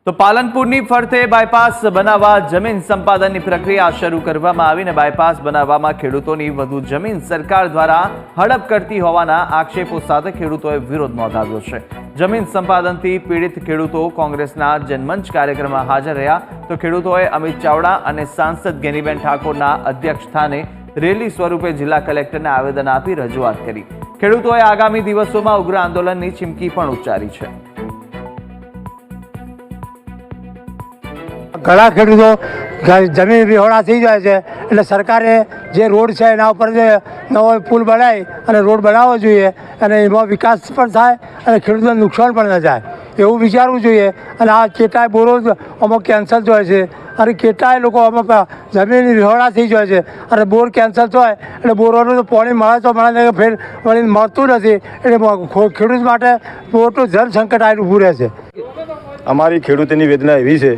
તો પાલનપુરની ફરતે બાયપાસ બનાવવા જમીન સંપાદનની પ્રક્રિયા શરૂ કરવામાં આવીને બાયપાસ બનાવવામાં ખેડૂતોની વધુ જમીન સરકાર દ્વારા હડપ કરતી હોવાના આક્ષેપો સાથે ખેડૂતોએ વિરોધ નોંધાવ્યો છે। જમીન સંપાદનથી પીડિત ખેડૂતો કોંગ્રેસના જનમંચ કાર્યક્રમમાં હાજર રહ્યા તો ખેડૂતોએ અમિત ચાવડા અને સાંસદ ગેનીબેન ઠાકોરના અધ્યક્ષ સ્થાને રેલી સ્વરૂપે જિલ્લા કલેક્ટરને આવેદન આપી રજૂઆત કરી। ખેડૂતોએ આગામી દિવસોમાં ઉગ્ર આંદોલનની ચીમકી પણ ઉચ્ચારી છે। ઘણા ખેડૂતો જમીન વિહોણા થઈ જાય છે, એટલે સરકારે જે રોડ છે એના ઉપર જે નવો પુલ બનાવી અને રોડ બનાવવો જોઈએ અને એમાં વિકાસ પણ થાય અને ખેડૂતોને નુકસાન પણ ન જાય એવું વિચારવું જોઈએ। અને આ કેટલાય બોરો અમુક કેન્સલ થાય છે અને કેટલાય લોકો અમુક જમીન વિહોણા થઈ જાય છે અને બોર કેન્સલ થાય એટલે બોરોનું તો પાણી મળે તો મળે ફેર વળી મળતું નથી, એટલે ખેડૂત માટે મોટું જળ સંકટ આવીને ઊભું રહે છે। અમારી ખેડૂતોની વેદના એવી છે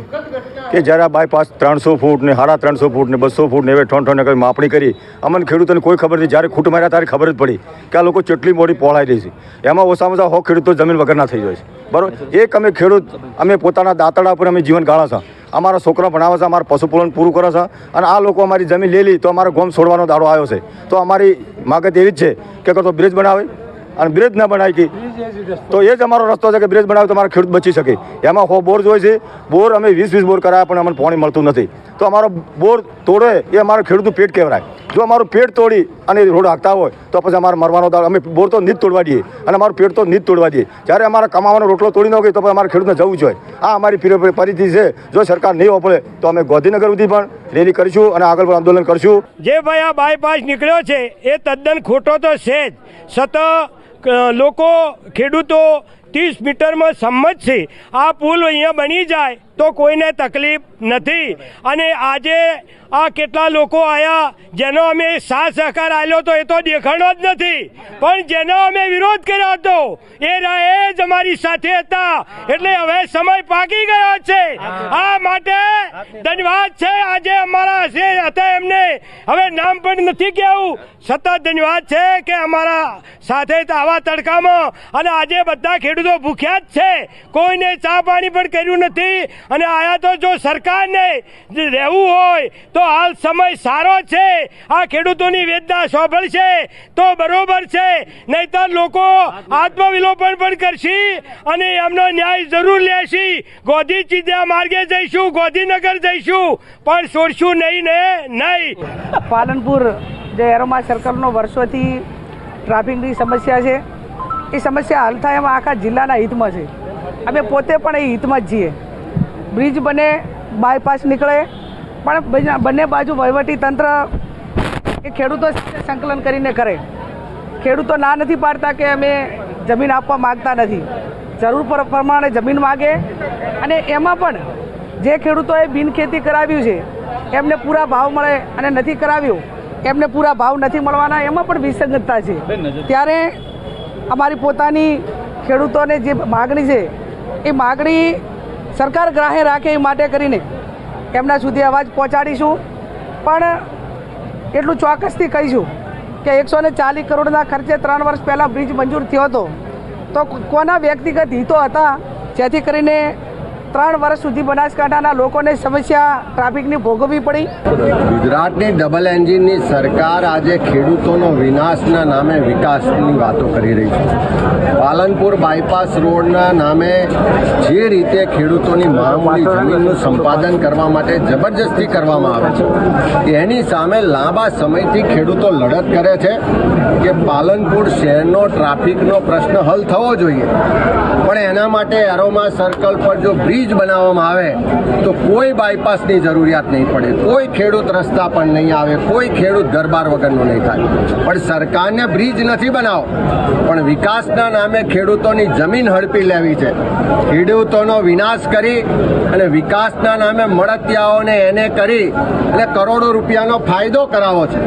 કે જ્યારે આ બાયપાસ 300 ફૂટ ને 350 ફૂટ ને 200 ફૂટ ને એવે ઠોન કરી માપણી કરી અમને ખેડૂતોને કોઈ ખબર નથી। જ્યારે ખૂટ માર્યા ત્યારે ખબર જ પડી કે આ લોકો કેટલી મોટી પહોળાઈ રહી છે। એમાં ઓછામાં ઓછા 100 ખેડૂતો જમીન વગરના થઈ જાય છે, બરાબર। એક અમે ખેડૂત અમે પોતાના દાંતડા પર અમે જીવન ગાળા છે, અમારા છોકરા ભણાવે છે, અમારા પશુપાલન પૂરું કરે છે અને આ લોકો અમારી જમીન લઈ લી તો અમારા ગામ છોડવાનો દાડો આવ્યો છે। તો અમારી માગત એવી જ છે કે તો બ્રિજ બનાવે અને બ્રિજ ના બનાવી કે તો એ જ અમારો રસ્તો છે કે બ્રિજ બનાવે તો અમારા ખેડૂત બચી શકે। એમાં બોર જોઈએ છે, બોર અમે 20 બોર કરાયા પણ અમને પાણી મળતું નથી। તો અમારો બોર તોડે એ અમારું ખેડૂતનું પેટ કહેવાય। જો અમારું પેટ તોડી અને રોડ હાંકતા હોય તો પછી અમારે મરવાનો દાડો, અમે બોર તો નીજ તોડવા દઈએ અને અમારું પેટ તો નીજ તોડવા દઈએ। જ્યારે અમારા કમાવાનો રોટલો તોડી ન ગઈ તો પછી અમારે ખેડૂતને જવું જોઈએ। આ અમારી પરિસ્થિતિ છે। જો સરકાર નહીં ઓપડે તો અમે ગાંધીનગર સુધી પણ રેલી કરીશું અને આગળ પણ આંદોલન કરીશું। જે ભાઈ આ બાયપાસ નીકળ્યો છે એ તદ્દન ખોટો તો છે જ। સતત લોકો ખેડૂતો 30 મીટરમાં સંમત છે આ પુલ અહીંયા બની જાય તો કોઈને તકલીફ નથી। અને આજે આ કેટલા લોકો આવ્યા જેનો અમે સાથ સહકાર આપ્યો તો એ તો દેખાણો જ નથી, પણ જેનો અમે વિરોધ કર્યો હતો એ જ અમારી સાથે હતા। એટલે હવે સમય પાકી ગયો છે, આ માટે ધન્યવાદ છે। આજે અમારા હતા એમને હવે નામ પણ નથી કહેવું, સતત ધન્યવાદ છે કે અમારા સાથે આવા તડકામાં અને આજે બધા ખેડૂતો ભૂખ્યા જ છે, કોઈને ચા પાણી પણ કર્યું નથી। અને આયા તો જો સરકારને રહેવું હોય તો હાલ સમય સારો છે, આ ખેડૂતોની વેદના સાંભળશે તો બરોબર છે, નહીતર લોકો આત્મવિલોપન પણ કરશે અને એમનો ન્યાય જરૂર લેશે। ગોધી ચીધા માર્ગે જઈશું, ગાંધીનગર જઈશું, પણ છોડશું નહીં ને નહીં। પાલનપુર જે એરોમા સર્કલનો વર્ષોથી ટ્રાફિકની સમસ્યા છે, એ સમસ્યા હલ થાય એમાં આખા જિલ્લાના હિતમાં છે। અમે પોતે પણ એ હિતમાં જ છીએ। બ્રિજ બને, બાયપાસ નીકળે, પણ બંને બાજુ વહીવટી તંત્ર એ ખેડૂતો સાથે સંકલન કરીને કરે। ખેડૂતો ના નથી પાડતા કે અમે જમીન આપવા માગતા નથી, જરૂર પ્રમાણે જમીન માગે અને એમાં પણ જે ખેડૂતોએ બિનખેતી કરાવ્યું છે એમને પૂરા ભાવ મળે અને નથી કરાવ્યું એમને પૂરા ભાવ નથી મળવાના, એમાં પણ વિસંગતતા છે। ત્યારે અમારી પોતાની ખેડૂતોને જે માગણી છે એ માગણી સરકાર ગ્રાહ્ય રાખે એ માટે કરીને એમના સુધી અવાજ પહોંચાડીશું। પણ એટલું ચોક્કસથી કહીશું કે 140 કરોડના ખર્ચે 3 વર્ષ પહેલાં બ્રિજ મંજૂર થયો હતો તો કોના વ્યક્તિગત હિતો હતા જેથી કરીને 3 વર્ષ સુધી બનાસકાંઠાના લોકોને સમસ્યા ટ્રાફિકની ભોગવવી પડી। ગુજરાતની ડબલ એન્જિનની સરકાર આજે ખેડૂતોનો વિનાશના નામે વિકાસની વાતો કરી રહી છે। પાલનપુર બાયપાસ રોડના નામે જે રીતે ખેડૂતોની મામૂલી જમીનનું સંપાદન કરવા માટે જબરજસ્તી કરવામાં આવે છે એની સામે લાંબા સમયથી ખેડૂતો લડત કરે છે કે પાલનપુર શહેરનો ટ્રાફિકનો પ્રશ્ન હલ થવો જોઈએ, પણ એના માટે એરોમા સર્કલ પર જો બ્રિજ બનાવવામાં આવે તો કોઈ બાયપાસની જરૂરિયાત નહીં પડે, કોઈ ખેડૂત રસ્તા પણ નહીં આવે, કોઈ ખેડૂત ઘરબાર વગરનો નહીં થાય। પણ સરકારને બ્રિજ નથી બનાવો પણ વિકાસના નામે ખેડૂતોની જમીન હડપી લેવી છે, ખેડૂતોનો વિનાશ કરી અને વિકાસના નામે મળતિયાઓને એને કરી અને કરોડો રૂપિયાનો ફાયદો કરાવો છે।